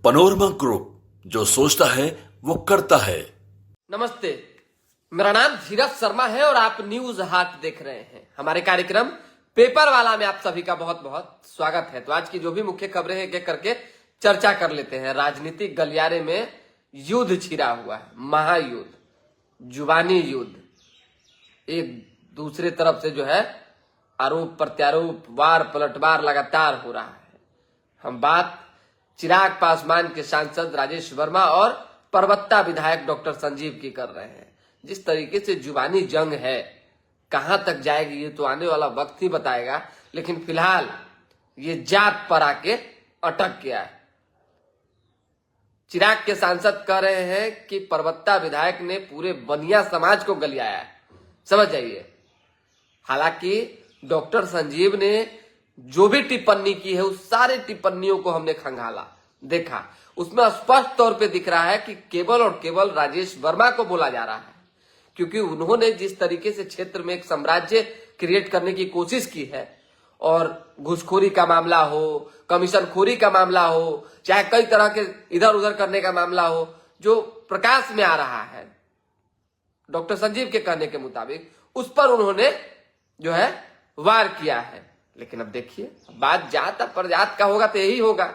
Panorama group, जो सोचता है वो करता है। नमस्ते, मेरा नाम धीरज शर्मा है और आप न्यूज हाट देख रहे हैं। हमारे कार्यक्रम पेपर वाला में आप सभी का बहुत बहुत स्वागत है। तो आज की जो भी मुख्य खबरें हैं एक करके चर्चा कर लेते हैं। राजनीतिक गलियारे में युद्ध छिड़ा हुआ है, महायुद्ध, जुबानी युद्ध। एक दूसरे तरफ से जो है आरोप प्रत्यारोप, वार पलटवार लगातार हो रहा है। हम बात चिराग पासवान के सांसद राजेश वर्मा और परबत्ता विधायक डॉक्टर संजीव की कर रहे हैं। जिस तरीके से जुबानी जंग है, कहां तक जाएगी ये तो आने वाला वक्त ही बताएगा, लेकिन फिलहाल ये जात पर आके अटक गया है। चिराग के सांसद कह रहे हैं कि परबत्ता विधायक ने पूरे बनिया समाज को गलियाया है। समझ जाइए। हालांकि डॉक्टर संजीव ने जो भी टिप्पणी की है उस सारे टिप्पणियों को हमने खंगाला, देखा। उसमें स्पष्ट तौर पे दिख रहा है कि केवल और केवल राजेश वर्मा को बोला जा रहा है, क्योंकि उन्होंने जिस तरीके से क्षेत्र में एक साम्राज्य क्रिएट करने की कोशिश की है, और घुसखोरी का मामला हो, कमीशन खोरी का मामला हो, चाहे कई तरह के इधर उधर करने का मामला हो, जो प्रकाश में आ रहा है डॉक्टर संजीव के कहने के मुताबिक, उस पर उन्होंने जो है वार किया है। लेकिन अब देखिए, बात जात प्रजात का होगा तो यही होगा।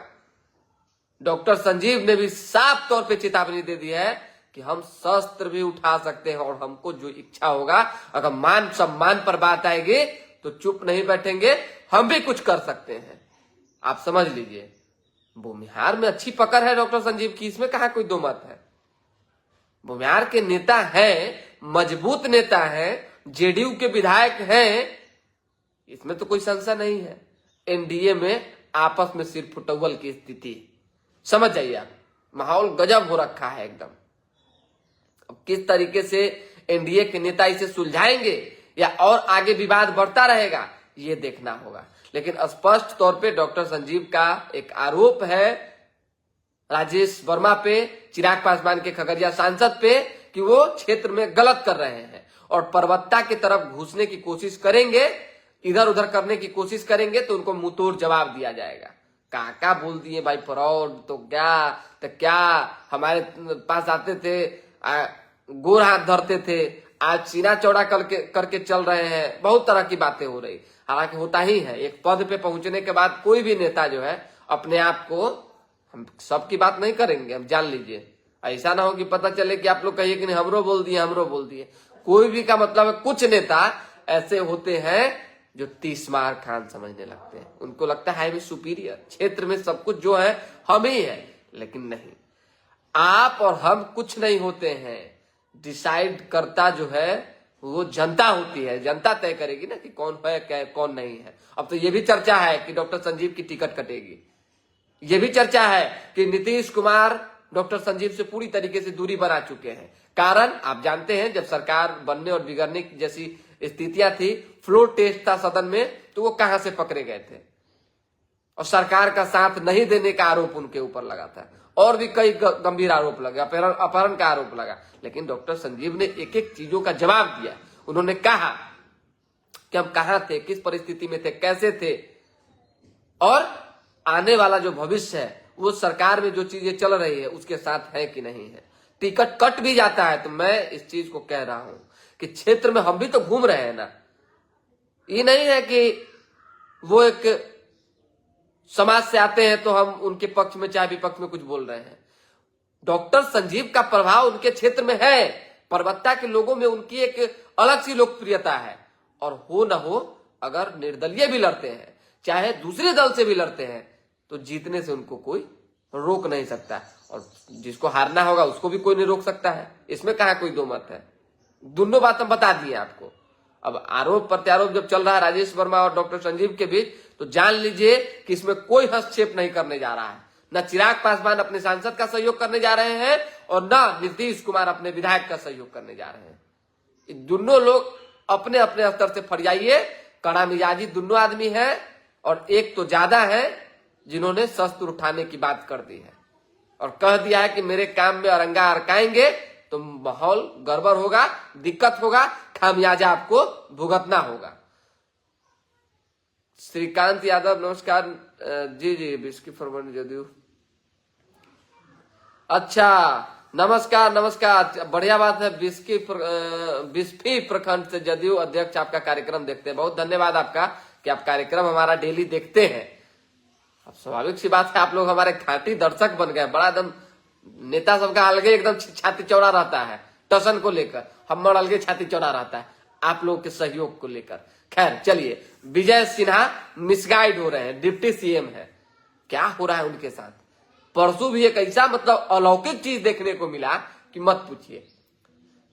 डॉक्टर संजीव ने भी साफ तौर पे चेतावनी दे दी है कि हम शस्त्र भी उठा सकते हैं और हमको जो इच्छा होगा, अगर मान सम्मान पर बात आएगी तो चुप नहीं बैठेंगे, हम भी कुछ कर सकते हैं। आप समझ लीजिए, भूमिहार में अच्छी पकड़ है डॉक्टर संजीव की, इसमें कहा कोई दो मत है। भूमिहार के नेता हैं, मजबूत नेता हैं, जेडीयू के विधायक हैं, इसमें तो कोई संशय नहीं है। एनडीए में आपस में सिर फुटवल की स्थिति, समझ जाइए आप, माहौल गजब हो रखा है एकदम। अब किस तरीके से एनडीए के नेता इसे सुलझाएंगे या और आगे विवाद बढ़ता रहेगा, ये देखना होगा। लेकिन स्पष्ट तौर पे डॉक्टर संजीव का एक आरोप है राजेश वर्मा पे, चिराग पासवान के खगड़िया सांसद पे, कि वो क्षेत्र में गलत कर रहे हैं और परबत्ता की तरफ घुसने की कोशिश करेंगे, इधर उधर करने की कोशिश करेंगे तो उनको मुंहतोड़ जवाब दिया जाएगा। काका बोल दिए भाई फ्रॉड, तो क्या हमारे पास आते थे, गोर हाथ धरते थे, आज सीना चौड़ा करके चल रहे हैं। बहुत तरह की बातें हो रही। हालांकि होता ही है, एक पद पे पहुंचने के बाद कोई भी नेता जो है अपने आप को, हम सबकी बात नहीं करेंगे, हम जान लीजिए, ऐसा ना हो कि पता चले कि आप लोग कहिए कि नहीं हमरो बोल दिए। कोई भी का मतलब है, कुछ नेता ऐसे होते हैं जो 30 मार खान समझने लगते हैं। उनको लगता है भी सुपीरियर, क्षेत्र में सब कुछ जो है हम ही है। लेकिन नहीं, आप और हम कुछ नहीं होते हैं। डिसाइड करता जो है वो जनता होती है। जनता तय करेगी ना कि कौन है क्या, कौन नहीं है। अब तो ये भी चर्चा है कि डॉक्टर संजीव की टिकट कटेगी। ये भी चर्चा है कि नीतीश कुमार डॉक्टर संजीव से पूरी तरीके से दूरी बना चुके हैं। कारण आप जानते हैं, जब सरकार बनने और बिगड़ने की जैसी स्थितियां थी, फ्लोर टेस्ट था सदन में, तो वो कहां से पकड़े गए थे और सरकार का साथ नहीं देने का आरोप उनके ऊपर लगा था, और भी कई गंभीर आरोप लगे, अपहरण का आरोप लगा। लेकिन डॉक्टर संजीव ने एक एक चीजों का जवाब दिया। उन्होंने कहा कि हम कहां थे, किस परिस्थिति में थे, कैसे थे, और आने वाला जो भविष्य है वो सरकार में जो चीजें चल रही है उसके साथ है कि नहीं है। टिकट कट भी जाता है तो मैं इस चीज को कह रहा हूं कि क्षेत्र में हम भी तो घूम रहे हैं ना। ये नहीं है कि वो एक समाज से आते हैं तो हम उनके पक्ष में चाहे विपक्ष में कुछ बोल रहे हैं। डॉक्टर संजीव का प्रभाव उनके क्षेत्र में है। परबत्ता के लोगों में उनकी एक अलग सी लोकप्रियता है। और हो न हो, अगर निर्दलीय भी लड़ते हैं, चाहे दूसरे दल से भी लड़ते हैं, तो जीतने से उनको कोई रोक नहीं सकता। और जिसको हारना होगा उसको भी कोई नहीं रोक सकता है। इसमें कहा कोई दो मत है। दोनों बात हम बता दिए आपको। अब आरोप प्रत्यारोप जब चल रहा है राजेश वर्मा और डॉक्टर संजीव के बीच, तो जान लीजिए कि इसमें कोई हस्तक्षेप नहीं करने जा रहा है। न चिराग पासवान अपने सांसद का सहयोग करने जा रहे हैं और न नीतीश कुमार अपने विधायक का सहयोग करने जा रहे हैं। दोनों लोग अपने अपने स्तर से फरियाइए। कड़ा मिजाजी दोनों आदमी है, और एक तो ज्यादा है जिन्होंने शस्त्र उठाने की बात कर दी है और कह दिया है कि मेरे काम में अरंगा अरकाएंगे तो माहौल गड़बड़ होगा, दिक्कत होगा, खामियाजा आपको भुगतना होगा। श्रीकांत यादव नमस्कार। जी बिस्की फरमान जदयू। अच्छा, नमस्कार नमस्कार, बढ़िया बात है। बिस्फी प्रखंड से जदयू अध्यक्ष आपका कार्यक्रम देखते हैं, बहुत धन्यवाद आपका कि आप कार्यक्रम हमारा डेली देखते हैं। अब स्वाभाविक सी बात है, आप लोग हमारे खाटी दर्शक बन गए। बड़ा एकदम नेता सबका अलगे एकदम छाती चौड़ा रहता है टसन को लेकर, हम अलगे छाती चौड़ा रहता है आप लोगों के सहयोग को लेकर। खैर चलिए, विजय सिन्हा मिसगाइड हो रहे हैं, डिप्टी सीएम है, क्या हो रहा है उनके साथ। परसों भी एक ऐसा मतलब अलौकिक चीज देखने को मिला कि मत पूछिए।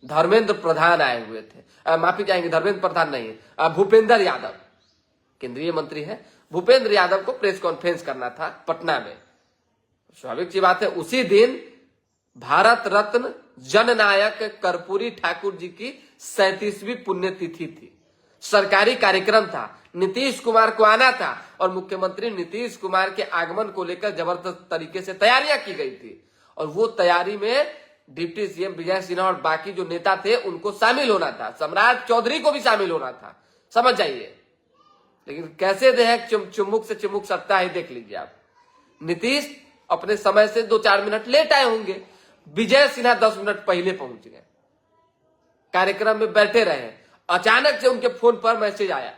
धर्मेंद्र प्रधान आए हुए थे, माफी चाहेंगे, धर्मेंद्र प्रधान नहीं है, भूपेंद्र यादव केंद्रीय मंत्री है। भूपेंद्र यादव को प्रेस कॉन्फ्रेंस करना था पटना में। स्वाभाविक सी बात है, उसी दिन भारत रत्न जननायक कर्पूरी ठाकुर जी की 37वीं पुण्यतिथि थी। सरकारी कार्यक्रम था, नीतीश कुमार को आना था और मुख्यमंत्री नीतीश कुमार के आगमन को लेकर जबरदस्त तरीके से तैयारियां की गई थी। और वो तैयारी में डिप्टी सीएम विजय सिन्हा और बाकी जो नेता थे उनको शामिल होना था, सम्राट चौधरी को भी शामिल होना था, समझ जाइए। लेकिन कैसे देह चुम्मुक से चिमुक सकता है देख लीजिए आप। नीतीश अपने समय से 2-4 मिनट लेट आए होंगे, विजय सिन्हा 10 मिनट पहले पहुंच गए, कार्यक्रम में बैठे रहे। अचानक से उनके फोन पर मैसेज आया,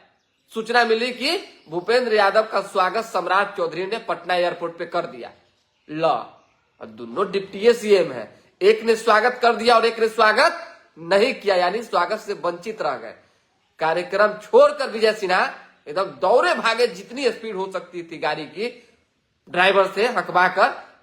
सूचना मिली कि भूपेंद्र यादव का स्वागत सम्राट चौधरी ने पटना एयरपोर्ट पे कर दिया। ला, और दोनों डिप्टी सीएम है, एक ने स्वागत कर दिया और एक ने स्वागत नहीं किया, यानी स्वागत से वंचित रह गए। कार्यक्रम छोड़कर विजय सिन्हा एकदम दौड़े भागे, जितनी स्पीड हो सकती थी गाड़ी की, ड्राइवर से हकवा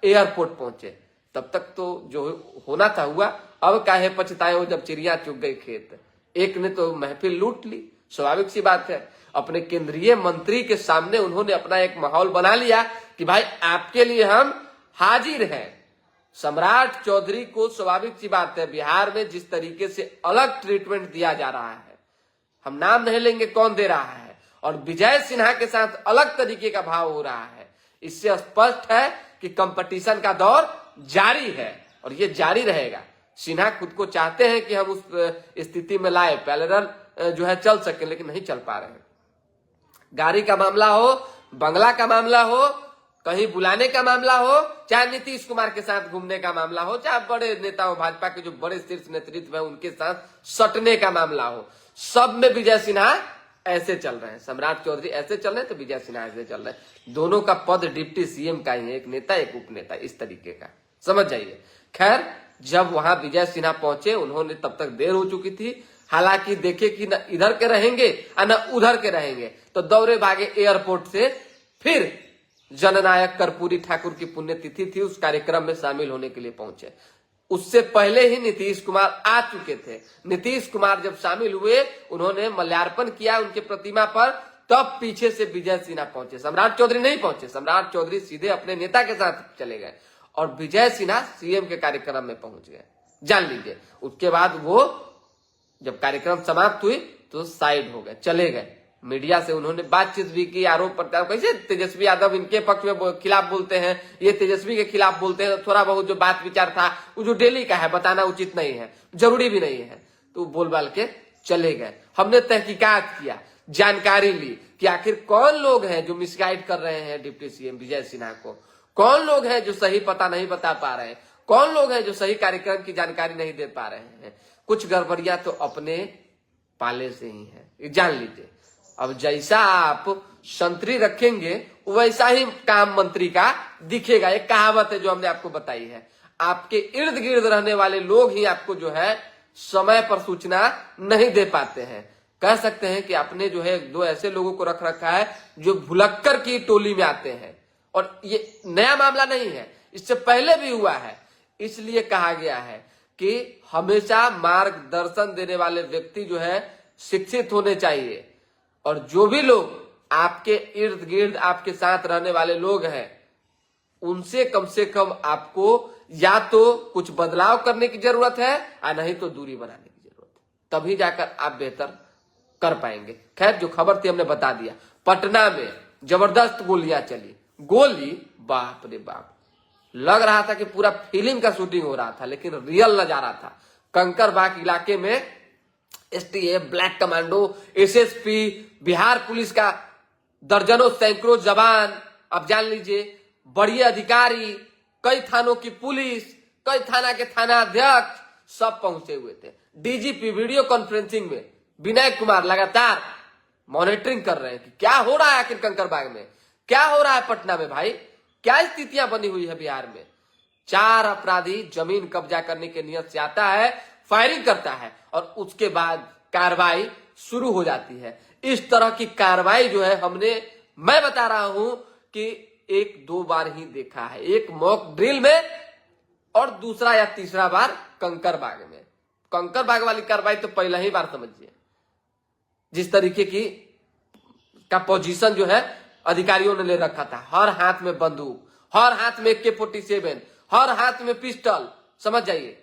एयरपोर्ट पहुंचे। तब तक तो जो होना था हुआ, अब काहे पछताए हो जब चिड़िया चुग गई खेत। एक ने तो महफिल लूट ली, स्वाभाविक सी बात है। अपने केंद्रीय मंत्री के सामने उन्होंने अपना एक माहौल बना लिया कि भाई आपके लिए हम हाजिर हैं। सम्राट चौधरी को स्वाभाविक सी बात है, बिहार में जिस तरीके से अलग ट्रीटमेंट दिया जा रहा है, हम नाम नहीं लेंगे कौन दे रहा है, और विजय सिन्हा के साथ अलग तरीके का भाव हो रहा है। इससे स्पष्ट है कि कंपटीशन का दौर जारी है और ये जारी रहेगा। सिन्हा खुद को चाहते हैं कि हम उस स्थिति में लाए, पैरेलल जो है चल सके, लेकिन नहीं चल पा रहे हैं। गाड़ी का मामला हो, बंगला का मामला हो, कहीं बुलाने का मामला हो, चाहे नीतीश कुमार के साथ घूमने का मामला हो, चाहे बड़े नेता हो, भाजपा के जो बड़े शीर्ष नेतृत्व है उनके साथ सटने का मामला हो, सब में विजय सिन्हा ऐसे चल रहे हैं। सम्राट चौधरी ऐसे चल रहे हैं तो विजय सिन्हा ऐसे चल रहे हैं। दोनों का पद डिप्टी सीएम का ही है, एक नेता एक उपनेता, इस तरीके का, समझ जाइए। खैर, जब वहां विजय सिन्हा पहुंचे, उन्होंने तब तक देर हो चुकी थी। हालांकि देखे कि न इधर के रहेंगे और न उधर के रहेंगे, तो दौड़े भागे एयरपोर्ट से फिर जननायक कर्पूरी ठाकुर की पुण्यतिथि थी, उस कार्यक्रम में शामिल होने के लिए पहुंचे। उससे पहले ही नीतीश कुमार आ चुके थे। नीतीश कुमार जब शामिल हुए, उन्होंने माल्यार्पण किया उनके प्रतिमा पर, तब पीछे से विजय सिन्हा पहुंचे। सम्राट चौधरी नहीं पहुंचे, सम्राट चौधरी सीधे अपने नेता के साथ चले गए और विजय सिन्हा सीएम के कार्यक्रम में पहुंच गए, जान लीजिए। उसके बाद वो जब कार्यक्रम समाप्त हुई तो साइड हो गए, चले गए। मीडिया से उन्होंने बातचीत भी की, आरोप प्रत्यारोप, कैसे तेजस्वी यादव इनके पक्ष में खिलाफ बोलते हैं, ये तेजस्वी के खिलाफ बोलते हैं, थोड़ा बहुत जो बात विचार था वो जो डेली का है बताना उचित नहीं है, जरूरी भी नहीं है, तो बोल बाल के चले गए। हमने तहकीकात किया, जानकारी ली कि आखिर कौन लोग हैं जो मिसगाइड कर रहे हैं डिप्टी सीएम विजय सिन्हा को, कौन लोग हैं जो सही पता नहीं बता पा रहे हैं, कौन लोग हैं जो सही कार्यक्रम की जानकारी नहीं दे पा रहे हैं। कुछ गड़बड़ियां तो अपने पाले से ही है, जान लीजिए। अब जैसा आप संतरी रखेंगे वैसा ही काम मंत्री का दिखेगा। एक कहावत है जो हमने आपको बताई है, आपके इर्द गिर्द रहने वाले लोग ही आपको जो है समय पर सूचना नहीं दे पाते हैं। कह सकते हैं कि आपने जो है 2 ऐसे लोगों को रख रखा है जो भुलक्कर की टोली में आते हैं, और ये नया मामला नहीं है, इससे पहले भी हुआ है। इसलिए कहा गया है कि हमेशा मार्गदर्शन देने वाले व्यक्ति जो है शिक्षित होने चाहिए, और जो भी लोग आपके इर्द गिर्द आपके साथ रहने वाले लोग हैं उनसे कम से कम आपको या तो कुछ बदलाव करने की जरूरत है और नहीं तो दूरी बनाने की जरूरत है, तभी जाकर आप बेहतर कर पाएंगे। खैर, जो खबर थी हमने बता दिया। पटना में जबरदस्त गोलियां चली, गोली बाप रे बाप, लग रहा था कि पूरा फिल्म का शूटिंग हो रहा था, लेकिन रियल नजारा था। कंकरबाग इलाके में STF, black commando, SSP, Bihar police का दर्जनों सैकड़ों जवान, अब जान लीजिए, बड़े अधिकारी, कई थानों की पुलिस, कई थाना के थाना अध्यक्ष सब पहुंचे हुए थे। डीजीपी वीडियो कॉन्फ्रेंसिंग में विनय कुमार लगातार मॉनिटरिंग कर रहे हैं कि क्या हो रहा है आखिर कंकरबाग में, क्या हो रहा है पटना में, भाई क्या स्थितियां बनी हुई है बिहार में। 4 अपराधी जमीन कब्जा करने के नियत से आता है, फायरिंग करता है और उसके बाद कार्रवाई शुरू हो जाती है। इस तरह की कार्रवाई जो है मैं बता रहा हूं कि 1-2 बार ही देखा है, एक मॉक ड्रिल में और दूसरा या तीसरा बार कंकरबाग में। कंकरबाग वाली कार्रवाई तो पहला ही बार समझिए, जिस तरीके की का पोजीशन जो है अधिकारियों ने ले रखा था, हर हाथ में बंदूक, हर हाथ में AK-47, हर हाथ में पिस्टल, समझ जाइए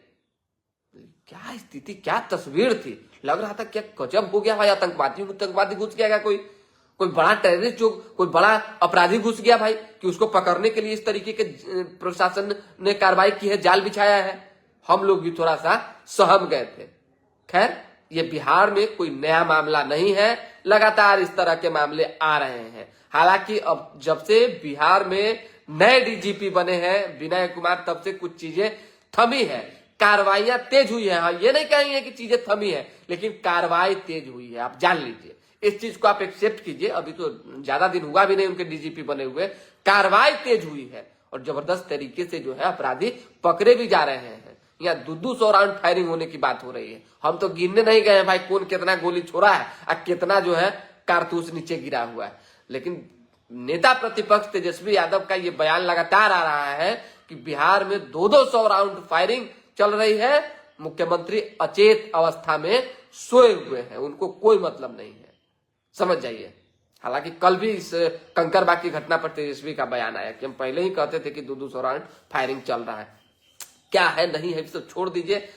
क्या स्थिति, क्या तस्वीर थी। लग रहा था क्या गजब हो गया भाई, आतंकवादी घुस गया, कोई बड़ा टेररिस्ट जो कोई बड़ा अपराधी घुस गया भाई, कि उसको पकड़ने के लिए इस तरीके के प्रशासन ने कार्रवाई की है, जाल बिछाया है। हम लोग भी थोड़ा सा सहम गए थे। खैर, ये बिहार में कोई नया मामला नहीं है, लगातार इस तरह के मामले आ रहे हैं। हालांकि अब जब से बिहार में नए डीजीपी बने हैं विनय कुमार, तब से कुछ चीजें थमी है, कार्रवाइयां तेज हुई है। हाँ, ये नहीं कहेंगे कि चीजें थमी है, लेकिन कार्रवाई तेज हुई है, आप जान लीजिए। इस चीज को आप एक्सेप्ट कीजिए। अभी तो ज्यादा दिन हुआ भी नहीं उनके डीजीपी बने हुए, कार्रवाई तेज हुई है और जबरदस्त तरीके से जो है अपराधी पकड़े भी जा रहे हैं। यहाँ 200 राउंड फायरिंग होने की बात हो रही है। हम तो गिनने नहीं गए भाई कौन कितना गोली छोड़ा है और कितना जो है कारतूस नीचे गिरा हुआ है, लेकिन नेता प्रतिपक्ष तेजस्वी यादव का ये बयान लगातार आ रहा है कि बिहार में 200 राउंड फायरिंग चल रही है, मुख्यमंत्री अचेत अवस्था में सोए हुए हैं, उनको कोई मतलब नहीं है, समझ जाइए। हालांकि कल भी इस कंकरबाग की घटना पर तेजस्वी का बयान आया कि हम पहले ही कहते थे कि 200 राउंड फायरिंग चल रहा है। क्या है नहीं है सब छोड़ दीजिए,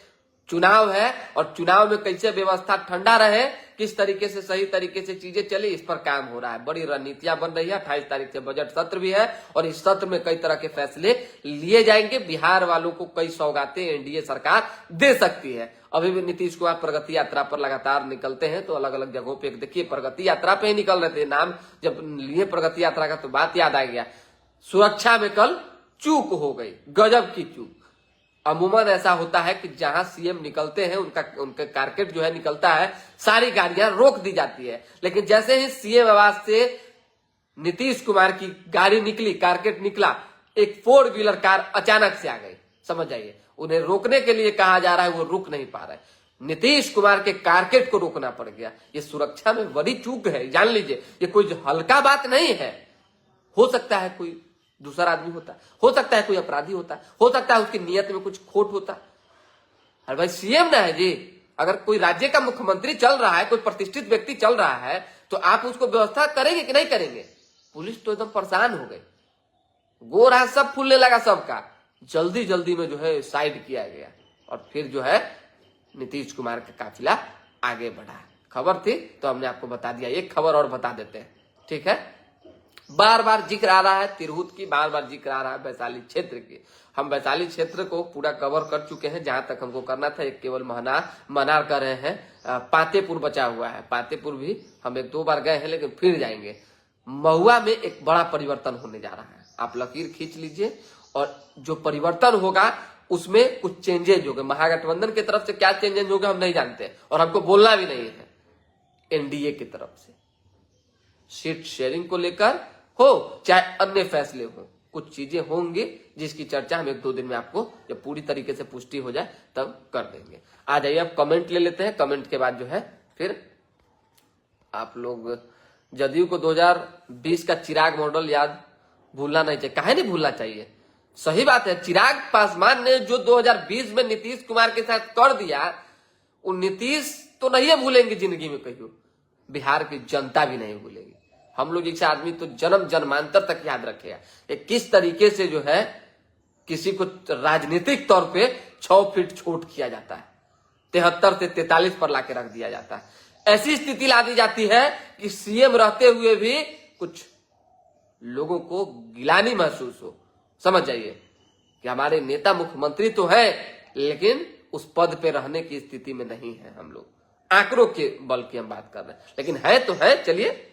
चुनाव है और चुनाव में कैसे व्यवस्था ठंडा रहे, किस तरीके से सही तरीके से चीजें चले, इस पर काम हो रहा है। बड़ी रणनीतियां बन रही है। 28 तारीख से बजट सत्र भी है और इस सत्र में कई तरह के फैसले लिए जाएंगे। बिहार वालों को कई सौगातें एनडीए सरकार दे सकती है। अभी भी नीतीश कुमार प्रगति यात्रा पर लगातार निकलते हैं, तो अलग अलग जगहों पे देखिए प्रगति यात्रा पे ही निकल रहे थे। नाम जब लिए प्रगति यात्रा का तो बात याद आ गया, सुरक्षा में कल चूक हो गई, गजब की चूक। अमूमन ऐसा होता है कि जहां सीएम निकलते हैं उनका कारकेट जो है निकलता है, सारी गाड़ियां रोक दी जाती है, लेकिन जैसे ही सीएम आवास से नीतीश कुमार की गाड़ी निकली, कारकेट निकला, एक 4 व्हीलर कार अचानक से आ गई, समझ जाइए। उन्हें रोकने के लिए कहा जा रहा है, वो रुक नहीं पा रहे। नीतीश कुमार के कारकेट को रोकना पड़ गया। ये सुरक्षा में बड़ी चूक है, जान लीजिए। ये कोई हल्का बात नहीं है। हो सकता है कोई दूसरा आदमी होता, हो सकता है कोई अपराधी होता, हो सकता है उसकी नियत में कुछ खोट होता। अरे भाई सीएम ना है जी, अगर कोई राज्य का मुख्यमंत्री चल रहा है, कोई प्रतिष्ठित व्यक्ति चल रहा है, तो आप उसको व्यवस्था करेंगे कि नहीं करेंगे। पुलिस तो एकदम परेशान हो गई, गोर हाथ सब फूलने लगा सबका। जल्दी जल्दी में जो है साइड किया गया और फिर जो है नीतीश कुमार का काफिला आगे बढ़ा। खबर थी तो हमने आपको बता दिया। एक खबर और बता देते हैं, ठीक है। बार बार जिक्र आ रहा है तिरहुत की, बार बार जिक्र आ रहा है वैशाली क्षेत्र की। हम वैशाली क्षेत्र को पूरा कवर कर चुके हैं जहां तक हमको करना था। एक केवल मनार कर रहे हैं, पातेपुर बचा हुआ है। पातेपुर भी हम 1-2 बार गए हैं, लेकिन फिर जाएंगे। महुआ में एक बड़ा परिवर्तन होने जा रहा है, आप लकीर खींच लीजिए। और जो परिवर्तन होगा उसमें कुछ चेंजेज होंगे। महागठबंधन की तरफ से क्या चेंजेज होगा हम नहीं जानते और हमको बोलना भी नहीं है। एनडीए की तरफ से सीट शेयरिंग को लेकर हो चाहे अन्य फैसले हो, कुछ चीजें होंगी जिसकी चर्चा हम 1-2 दिन में आपको जब पूरी तरीके से पुष्टि हो जाए तब कर देंगे। आ जाइए अब कमेंट ले लेते हैं। कमेंट के बाद जो है फिर आप लोग जदयू को 2020 का चिराग मॉडल याद भूलना नहीं चाहिए। काहे नहीं भूलना चाहिए, सही बात है। चिराग पासवान ने जो 2020 में नीतीश कुमार के साथ कर दिया, वो नीतीश तो नहीं भूलेंगे जिंदगी में कहियो, बिहार की जनता भी नहीं भूलेगी। हम लोग जैसे आदमी तो जन्म जन्मांतर तक याद रखेगा कि किस तरीके से जो है किसी को राजनीतिक तौर पे 6 फीट छोट किया जाता है, 73 से 43 पर लाके रख दिया जाता है। ऐसी स्थिति ला दी जाती है कि सीएम रहते हुए भी कुछ लोगों को गिलानी महसूस हो। समझ जाइए कि हमारे नेता मुख्यमंत्री तो है, लेकिन उस पद पे रहने की स्थिति में नहीं है। हम लोग आंकड़ों के बल की हम बात कर रहे हैं, लेकिन है तो है। चलिए,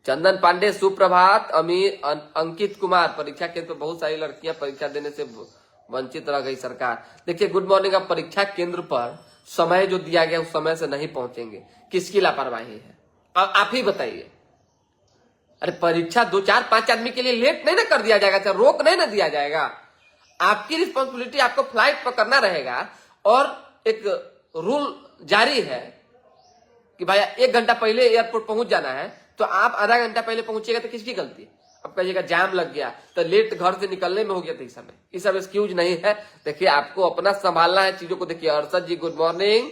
चंदन पांडे सुप्रभात। अमीर अंकित कुमार, परीक्षा केंद्र पर बहुत सारी लड़कियां परीक्षा देने से वंचित रह गई सरकार। देखिए गुड मॉर्निंग, अब परीक्षा केंद्र पर समय जो दिया गया उस समय से नहीं पहुंचेंगे, किसकी लापरवाही है? अब आप ही बताइए। अरे परीक्षा 2, 4, 5 आदमी के लिए लेट नहीं ना कर दिया जाएगा, चाहे रोक नहीं ना दिया जाएगा। आपकी रिस्पॉन्सिबिलिटी, आपको फ्लाइट पकड़ना रहेगा और एक रूल जारी है कि भाई 1 घंटा पहले एयरपोर्ट पहुंच जाना है, तो आप आधा घंटा पहले पहुंचेगा तो किसकी गलती? अब कहिएगा जाम लग गया तो लेट घर से निकलने में हो गया था। इस समय ये सब एक्सक्यूज नहीं है। देखिए आपको अपना संभालना है चीजों को। देखिए अरशद जी गुड मॉर्निंग,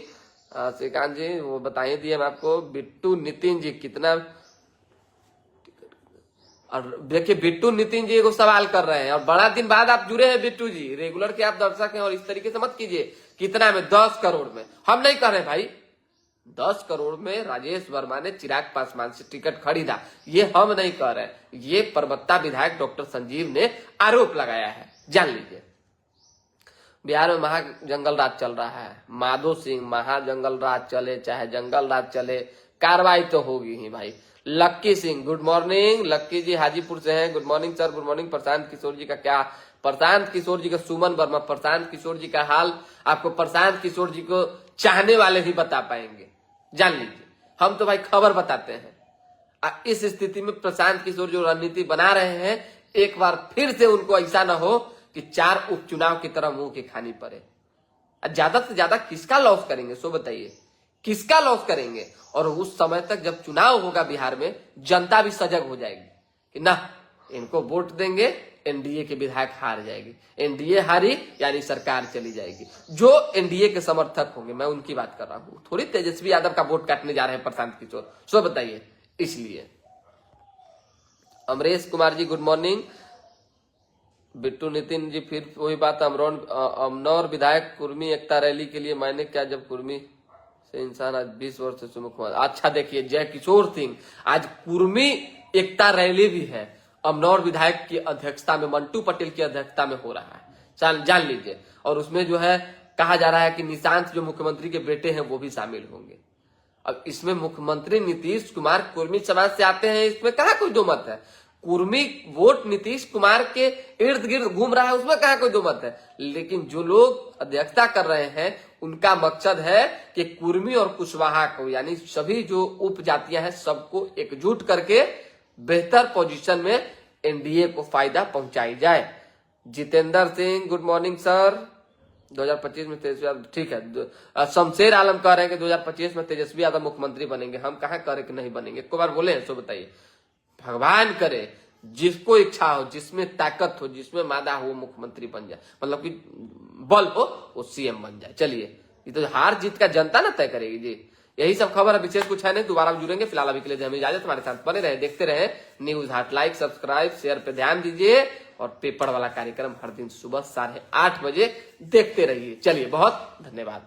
श्रीकांत जी वो बताइए दिए हम आपको। बिट्टू नितिन जी कितना, और देखिए बिट्टू नितिन जी को सवाल कर रहे हैं और बड़ा दिन बाद आप जुड़े हैं बिट्टू जी, रेगुलर के आप दर्शक हैं और इस तरीके से मत कीजिए। कितना में? 10 करोड़ में। हम नहीं कर रहे भाई, 10 करोड़ में राजेश वर्मा ने चिराग पासवान से टिकट खरीदा, ये हम नहीं कह रहे, ये परबत्ता विधायक डॉक्टर संजीव ने आरोप लगाया है। जान लीजिए बिहार में महा जंगल राज चल रहा है। माधो सिंह, महा जंगल राज चले चाहे जंगल राज चले, कार्रवाई तो होगी ही भाई। लक्की सिंह गुड मॉर्निंग, लक्की जी हाजीपुर से हैं। Good morning sir, good morning. Prashant Kishor ji का क्या, प्रशांत किशोर जी का, सुमन वर्मा, प्रशांत किशोर जी का हाल आपको प्रशांत किशोर जी को चाहने वाले ही बता पाएंगे। जान लीजिए हम तो भाई खबर बताते हैं। इस स्थिति में प्रशांत किशोर जो रणनीति बना रहे हैं, एक बार फिर से उनको ऐसा ना हो कि 4 उपचुनाव की तरह मुंह की खानी पड़े। ज्यादा से ज्यादा किसका लॉस करेंगे सो बताइए, किसका लॉस करेंगे? और उस समय तक जब चुनाव होगा बिहार में, जनता भी सजग हो जाएगी कि ना इनको वोट देंगे, एनडीए के विधायक हार जाएगी, एनडीए हारी यानी सरकार चली जाएगी। जो एनडीए के समर्थक होंगे, मैं उनकी बात कर रहा हूं, थोड़ी तेजस्वी यादव का वोट काटने जा रहे हैं प्रशांत किशोर, सो बताइए। इसलिए अमरेश कुमार जी गुड मॉर्निंग। बिट्टू नितिन जी फिर वही बात, अमनौर विधायक कुर्मी एकता रैली के लिए मैंने क्या, जब कुर्मी से इंसान आज 20 वर्ष से सुमुख हुआ। अच्छा देखिए जय किशोर सिंह, आज कुर्मी एकता रैली भी है, अमनौर विधायक की अध्यक्षता में, मंटू पटेल की अध्यक्षता में हो रहा है, जान लीजिए। और उसमें जो है कहा जा रहा है कि निशांत जो मुख्यमंत्री के बेटे हैं वो भी शामिल होंगे। अब इसमें मुख्यमंत्री नीतीश कुमार कुर्मी समाज से आते हैं, इसमें कहा कोई दो मत है। कुर्मी वोट नीतीश कुमार के इर्द गिर्द घूम रहा है, उसमें कहा कोई दो मत है। लेकिन जो लोग अध्यक्षता कर रहे हैं उनका मकसद है कि कुर्मी और कुशवाहा को, यानी सभी जो उपजातियां हैं सबको एकजुट करके बेहतर पोजीशन में एनडीए को फायदा पहुंचाई जाए। Jitendra Singh good morning sir. 2025 में तेजस्वी यादव, ठीक है। शमशेर आलम कह रहे हैं कि 2025 में तेजस्वी यादव मुख्यमंत्री बनेंगे। हम कहाँ कह रहे कि नहीं बनेंगे, एक बार बोले हैं सो बताइए। भगवान करे जिसको इच्छा हो, जिसमें ताकत हो, जिसमें मादा हो, मुख्यमंत्री बन जाए, मतलब कि बल हो वो सीएम बन जाए। चलिए ये तो हार जीत का जनता ना तय करेगी जी। यही सब खबर है, विशेष कुछ है नहीं। दोबारा जुड़ेंगे, फिलहाल अभी के लिए हमें इजाजत। हमारे साथ बने रहे, देखते रहे न्यूज हाट। लाइक सब्सक्राइब शेयर पे ध्यान दीजिए और पेपर वाला कार्यक्रम हर दिन सुबह 8:30 बजे देखते रहिए। चलिए बहुत धन्यवाद।